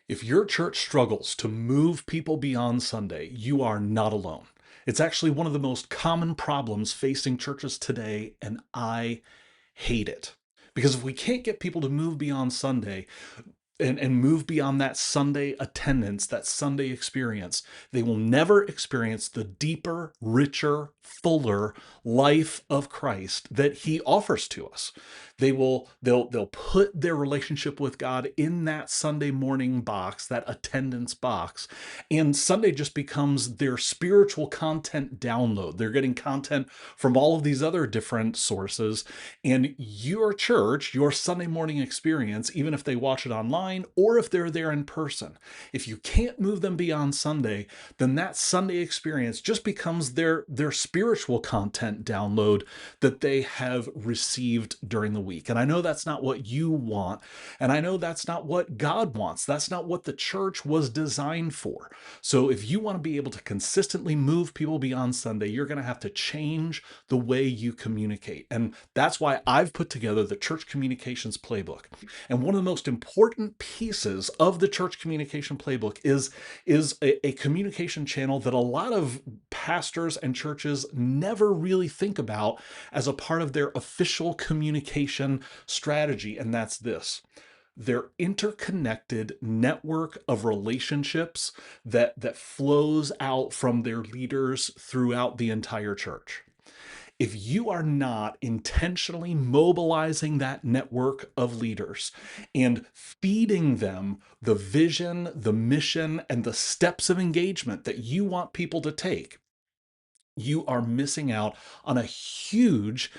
If your church struggles to move people beyond Sunday, you are not alone. It's actually one of the most common problems facing churches today, and I hate it. Because if we can't get people to move beyond Sunday, and move beyond that Sunday attendance, that Sunday experience, they will never experience the deeper, richer, fuller life of Christ that he offers to us. They'll put their relationship with God in that Sunday morning box, that attendance box, and Sunday just becomes their spiritual content download. They're getting content from all of these other different sources, and your church, your Sunday morning experience, even if they watch it online or if they're there in person, if you can't move them beyond Sunday, then that Sunday experience just becomes their spiritual content download that they have received during the week. And I know that's not what you want, and I know that's not what God wants. That's not what the church was designed for. So if you want to be able to consistently move people beyond Sunday, you're going to have to change the way you communicate. And that's why I've put together the Church Communications Playbook. And one of the most important pieces of the Church Communication Playbook is a communication channel that a lot of pastors and churches never really think about as a part of their official communication strategy. And that's this: their interconnected network of relationships that flows out from their leaders throughout the entire church. If you are not intentionally mobilizing that network of leaders and feeding them the vision, the mission, and the steps of engagement that you want people to take, you are missing out on a huge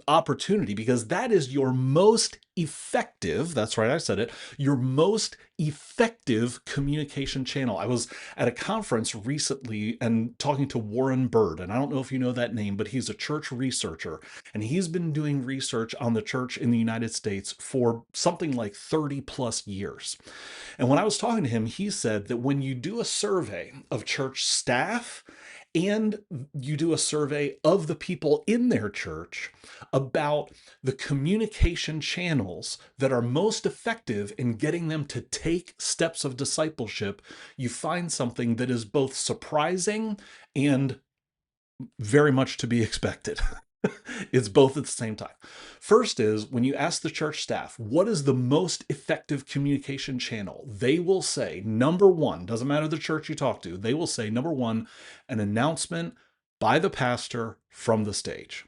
opportunity, because that is your most effective, that's right, I said it, your most effective communication channel. I was at a conference recently and talking to Warren Bird, and I don't know if you know that name, but he's a church researcher, and he's been doing research on the church in the United States for something like 30 plus years. And when I was talking to him, he said that when you do a survey of church staff and you do a survey of the people in their church about the communication channels that are most effective in getting them to take steps of discipleship, you find something that is both surprising and very much to be expected. It's both at the same time. First is when you ask the church staff, what is the most effective communication channel? They will say, number one, doesn't matter the church you talk to, they will say, number one, an announcement by the pastor from the stage.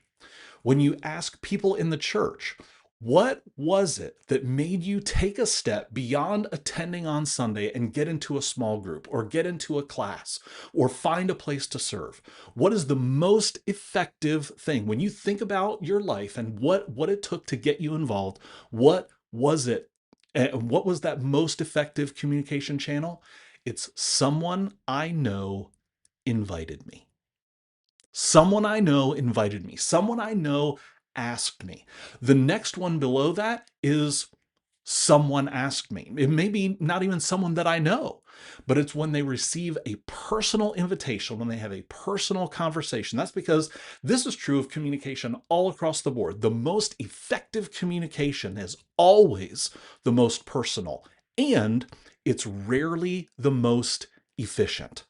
When you ask people in the church, what was it that made you take a step beyond attending on Sunday and get into a small group or get into a class or find a place to serve? What is the most effective thing? When you think about your life and what it took to get you involved, what was it? What was that most effective communication channel? It's someone I know invited me. Someone I know invited me. Someone I know asked me. The next one below that is someone asked me. It may be not even someone that I know, but it's when they receive a personal invitation, when they have a personal conversation. That's because this is true of communication all across the board. The most effective communication is always the most personal, and it's rarely the most efficient.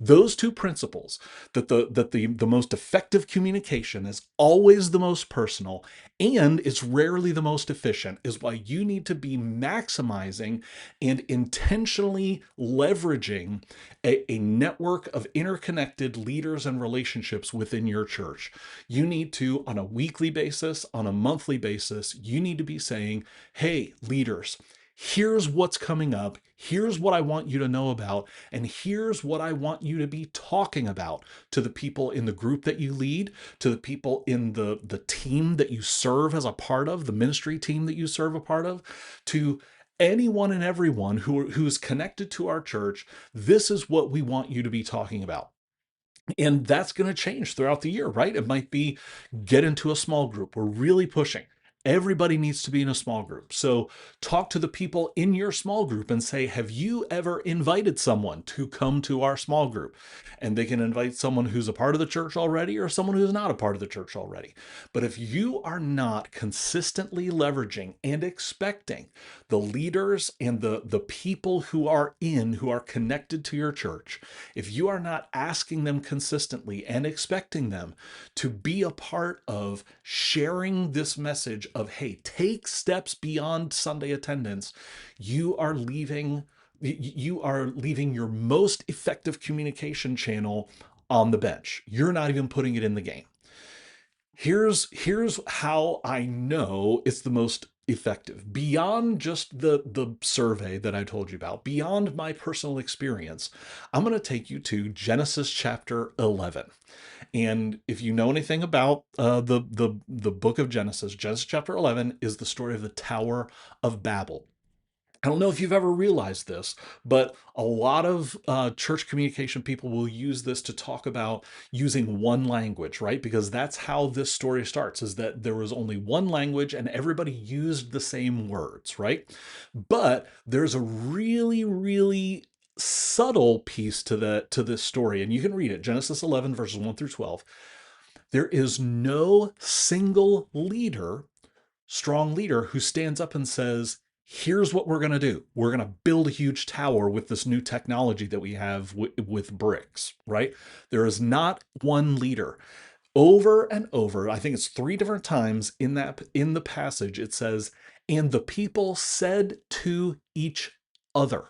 Those two principles, that the most effective communication is always the most personal and it's rarely the most efficient, is why you need to be maximizing and intentionally leveraging a network of interconnected leaders and relationships within your church. You need to, on a weekly basis, on a monthly basis, you need to be saying, hey, leaders, here's what's coming up. Here's what I want you to know about. And here's what I want you to be talking about to the people in the group that you lead, to the people in the team that you serve as a part of, the ministry team that you serve a part of, to anyone and everyone who's connected to our church. This is what we want you to be talking about. And that's going to change throughout the year, right? It might be get into a small group. We're really pushing. Everybody needs to be in a small group. So talk to the people in your small group and say, have you ever invited someone to come to our small group? And they can invite someone who's a part of the church already or someone who's not a part of the church already. But if you are not consistently leveraging and expecting the leaders and the people who are connected to your church, if you are not asking them consistently and expecting them to be a part of sharing this message of, hey, take steps beyond Sunday attendance, you are leaving your most effective communication channel on the bench. You're not even putting it in the game. Here's how I know it's the most effective. Beyond just the survey that I told you about, beyond my personal experience, I'm going to take you to Genesis chapter 11. And if you know anything about the book of Genesis, Genesis chapter 11 is the story of the Tower of Babel. I don't know if you've ever realized this, but a lot of church communication people will use this to talk about using one language, right? Because that's how this story starts, is that there was only one language and everybody used the same words, right? But there's a really, really subtle piece to this story, and you can read it, Genesis 11, verses 1 through 12. There is no single leader, strong leader, who stands up and says, here's what we're going to do. We're going to build a huge tower with this new technology that we have with bricks, right? There is not one leader. Over and over, I think it's 3 different times in the passage, it says, and the people said to each other,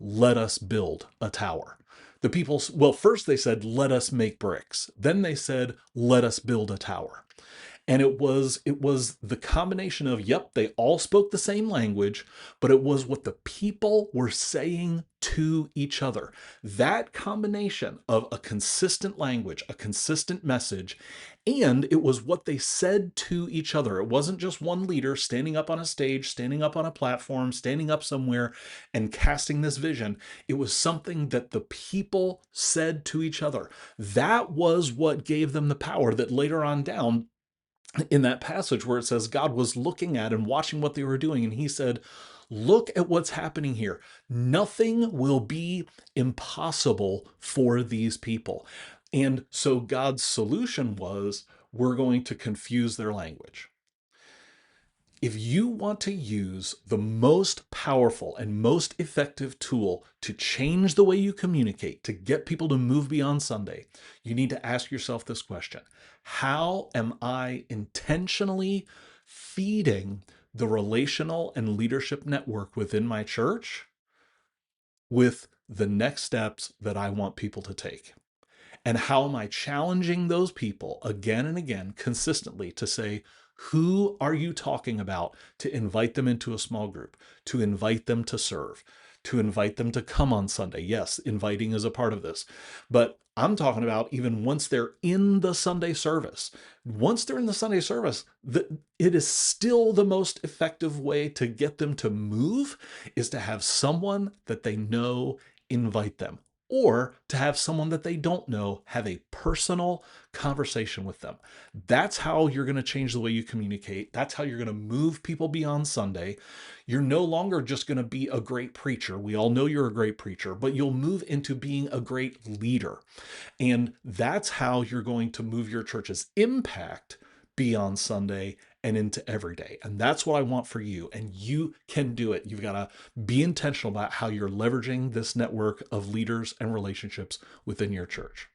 let us build a tower. The people, well, first they said, let us make bricks. Then they said, let us build a tower. And it was the combination of, yep, they all spoke the same language, but it was what the people were saying to each other. That combination of a consistent language, a consistent message, and it was what they said to each other. It wasn't just one leader standing up on a stage, standing up on a platform, standing up somewhere and casting this vision. It was something that the people said to each other. That was what gave them the power that later on down in that passage where it says God was looking at and watching what they were doing, and he said, look at what's happening here. Nothing will be impossible for these people. And so God's solution was, we're going to confuse their language. If you want to use the most powerful and most effective tool to change the way you communicate, to get people to move beyond Sunday, you need to ask yourself this question: how am I intentionally feeding the relational and leadership network within my church with the next steps that I want people to take? And how am I challenging those people again and again consistently to say, who are you talking about, to invite them into a small group, to invite them to serve, to invite them to come on Sunday? Yes, inviting is a part of this. But I'm talking about even once they're in the Sunday service. Once they're in the Sunday service, it is still the most effective way to get them to move is to have someone that they know invite them, or to have someone that they don't know have a personal conversation with them. That's how you're going to change the way you communicate. That's how you're going to move people beyond Sunday. You're no longer just going to be a great preacher. We all know you're a great preacher, but you'll move into being a great leader. And that's how you're going to move your church's impact beyond Sunday and into every day. And that's what I want for you. And you can do it. You've got to be intentional about how you're leveraging this network of leaders and relationships within your church.